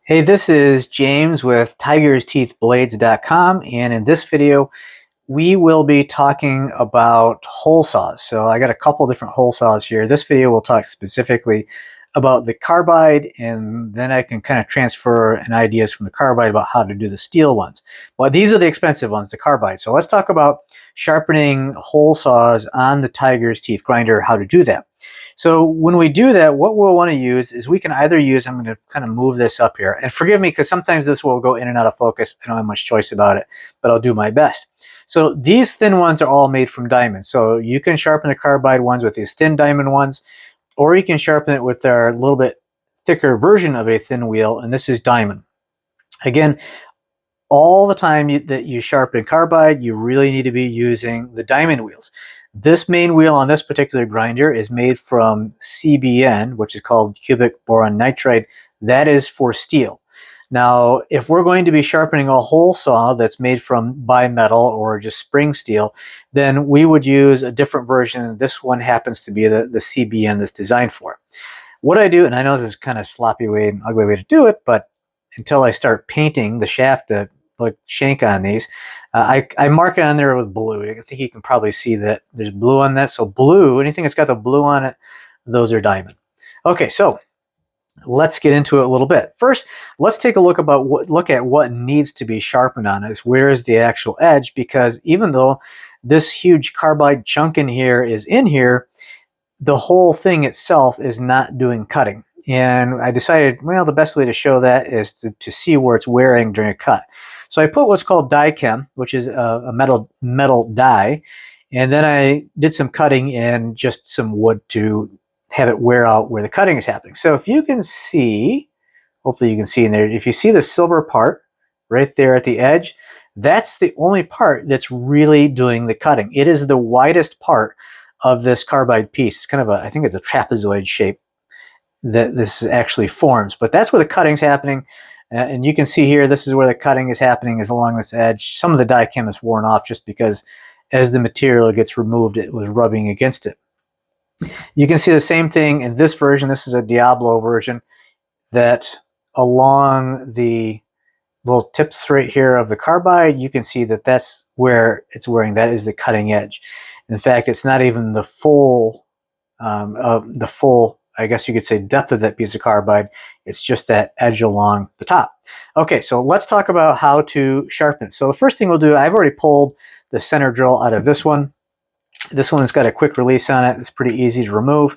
Hey, this is James with TigersTeethBlades.com, and in this video we will be talking about hole saws. So I got a couple different hole saws here. This video will talk specifically about the carbide, and then I can kind of transfer an ideas from the carbide about how to do the steel ones. Well, these are the expensive ones, the carbide. So let's talk about sharpening hole saws on the Tiger's Teeth grinder, how to do that. So when we do that, what we'll want to use is we can either use, I'm going to kind of move this up here, and forgive me because sometimes this will go in and out of focus. I don't have much choice about it, but I'll do my best. So these thin ones are all made from diamond. So you can sharpen the carbide ones with these thin diamond ones, or you can sharpen it with our little bit thicker version of a thin wheel, and this is diamond. Again, all the time that you sharpen carbide, you really need to be using the diamond wheels. This main wheel on this particular grinder is made from CBN, which is called cubic boron nitride. That is for steel. Now, if we're going to be sharpening a hole saw that's made from bimetal or just spring steel, then we would use a different version. This one happens to be the CBN that's designed for it. What I do, and I know this is kind of sloppy way and ugly way to do it, but until I start painting the shaft, the like shank on these, I mark it on there with blue. I think you can probably see that there's blue on that. So blue, anything that's got the blue on it, those are diamond. Okay, so let's get into it a little bit. First, let's take a look at what needs to be sharpened on this. Where is the actual edge? Because even though this huge carbide chunk in here is in here, the whole thing itself is not doing cutting. And I decided, well, the best way to show that is to see where it's wearing during a cut. So I put what's called die chem, which is a metal die, and then I did some cutting in just some wood to have it wear out where the cutting is happening. So if you can see, hopefully you can see in there, if you see the silver part right there at the edge, that's the only part that's really doing the cutting. It is the widest part of this carbide piece. It's kind of I think it's a trapezoid shape that this actually forms, but that's where the cutting's happening. And you can see here, this is where the cutting is happening, is along this edge. Some of the die chem is worn off just because as the material gets removed, it was rubbing against it. You can see the same thing in this version. This is a Diablo version, that along the little tips right here of the carbide, you can see that that's where it's wearing. That is the cutting edge. In fact, it's not even the full, I guess you could say, depth of that piece of carbide. It's just that edge along the top. Okay, so let's talk about how to sharpen it. So the first thing we'll do, I've already pulled the center drill out of this one. This one's got a quick release on it. It's pretty easy to remove.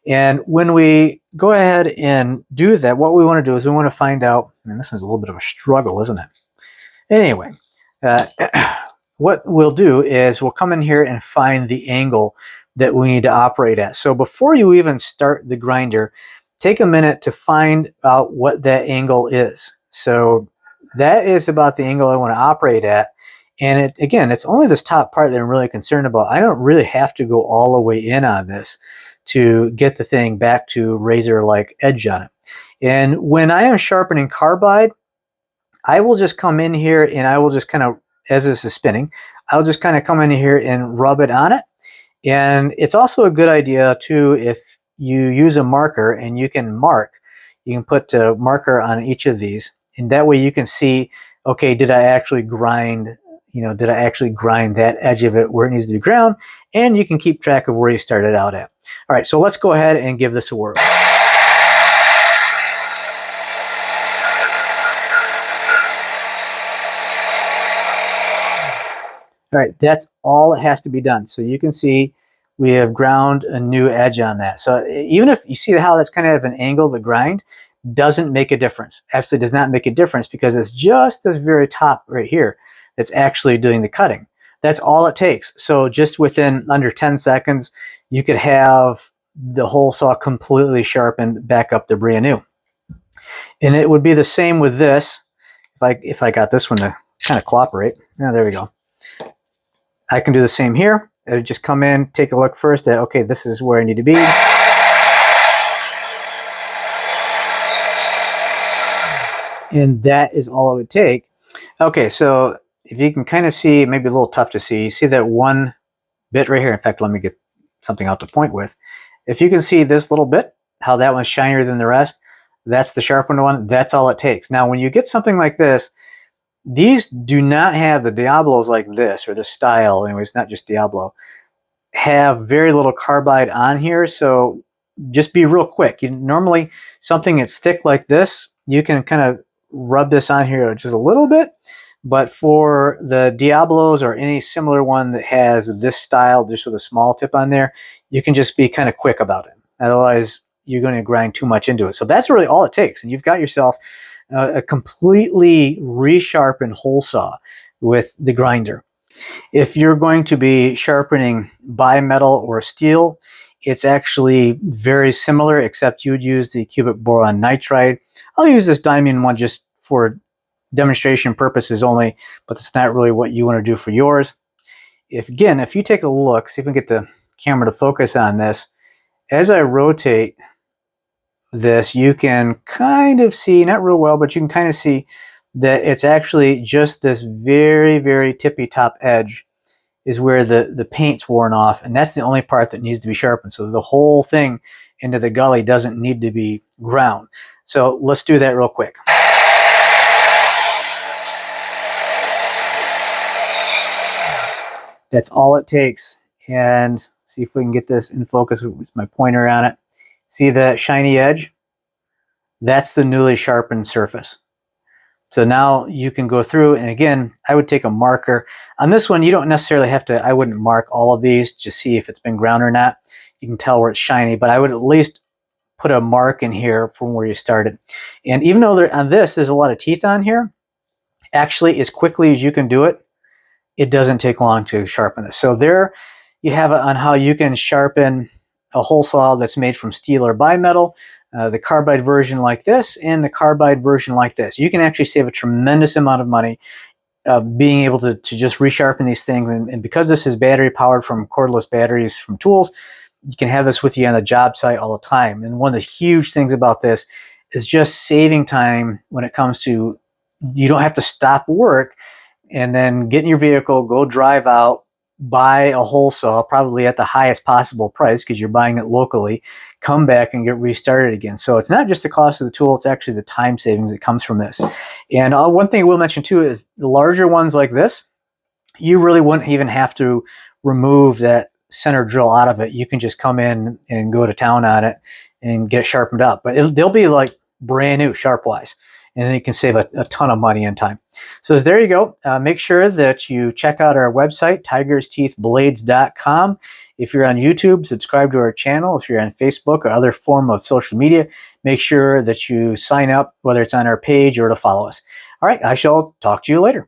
And when we go ahead and do that, what we want to do is we want to find out, and this one's a little bit of a struggle, isn't it? Anyway, what we'll do is we'll come in here and find the angle that we need to operate at. So before you even start the grinder, take a minute to find out what that angle is. So that is about the angle I want to operate at. And again, it's only this top part that I'm really concerned about. I don't really have to go all the way in on this to get the thing back to razor-like edge on it. And when I am sharpening carbide, I will just come in here and I will just kind of, as this is spinning, I'll just kind of come in here and rub it on it. And it's also a good idea too, if you use a marker and you can put a marker on each of these, and that way you can see, okay, did I actually grind, did I actually grind that edge of it where it needs to be ground? And you can keep track of where you started out at. All right, so let's go ahead and give this a whirl. All right, that's all it has to be done. So you can see we have ground a new edge on that. So even if you see how that's kind of an angle, the grind doesn't make a difference. Absolutely does not make a difference, because it's just this very top right here that's actually doing the cutting. That's all it takes. So just within under 10 seconds, you could have the hole saw completely back up to brand new. And it would be the same with this. If I got this one to kind of cooperate. Now, there we go. I can do the same here. I would just come in, take a look first at, okay, this is where I need to be. And that is all it would take. Okay, so if you can kind of see, maybe a little tough to see, you see that one bit right here. In fact, let me get something out to point with. If you can see this little bit, how that one's shinier than the rest, That's the sharpened one. That's all it takes. Now, when you get something like this, these do not have the Diablos like this, or the style, anyways, not just Diablo, have very little carbide on here. So just be real quick. Normally, something that's thick like this, you can kind of rub this on here just a little bit. But for the Diablos or any similar one that has this style, just with a small tip on there, you can just be kind of quick about it. Otherwise, you're going to grind too much into it. So that's really all it takes. And you've got yourself a completely resharpened hole saw with the grinder. If you're going to be sharpening bimetal or steel, it's actually very similar, except you'd use the cubic boron nitride. I'll use this diamond one just for demonstration purposes only, but that's not really what you want to do for yours. If you take a look, see if we can get the camera to focus on this. As I rotate this, you can kind of see, not real well, but you can kind of see that it's actually just this very, very tippy top edge is where the paint's worn off, and that's the only part that needs to be sharpened. So the whole thing into the gully doesn't need to be ground. So let's do that real quick. That's all it takes. And see if we can get this in focus with my pointer on it. See that shiny edge? That's the newly sharpened surface. So now you can go through, and again, I would take a marker. On this one, you don't necessarily have to, I wouldn't mark all of these to see if it's been ground or not. You can tell where it's shiny, but I would at least put a mark in here from where you started. And even though on this, there's a lot of teeth on here, actually, as quickly as you can do it, it doesn't take long to sharpen this. So there you have it on how you can sharpen a hole saw that's made from steel or bimetal. The carbide version like this and the carbide version like this. You can actually save a tremendous amount of money being able to just resharpen these things. And because this is battery powered from cordless batteries from tools, you can have this with you on the job site all the time. And one of the huge things about this is just saving time when it comes to, you don't have to stop work and then get in your vehicle, go drive out, buy a hole saw, probably at the highest possible price because you're buying it locally, come back and get restarted again. So it's not just the cost of the tool, it's actually the time savings that comes from this. And one thing I will mention too is the larger ones like this, you really wouldn't even have to remove that center drill out of it. You can just come in and go to town on it and get it sharpened up. But they'll be like brand new sharp-wise. And then you can save a ton of money and time. So there you go. Make sure that you check out our website, tigersteethblades.com. If you're on YouTube, subscribe to our channel. If you're on Facebook or other form of social media, make sure that you sign up, whether it's on our page or to follow us. All right, I shall talk to you later.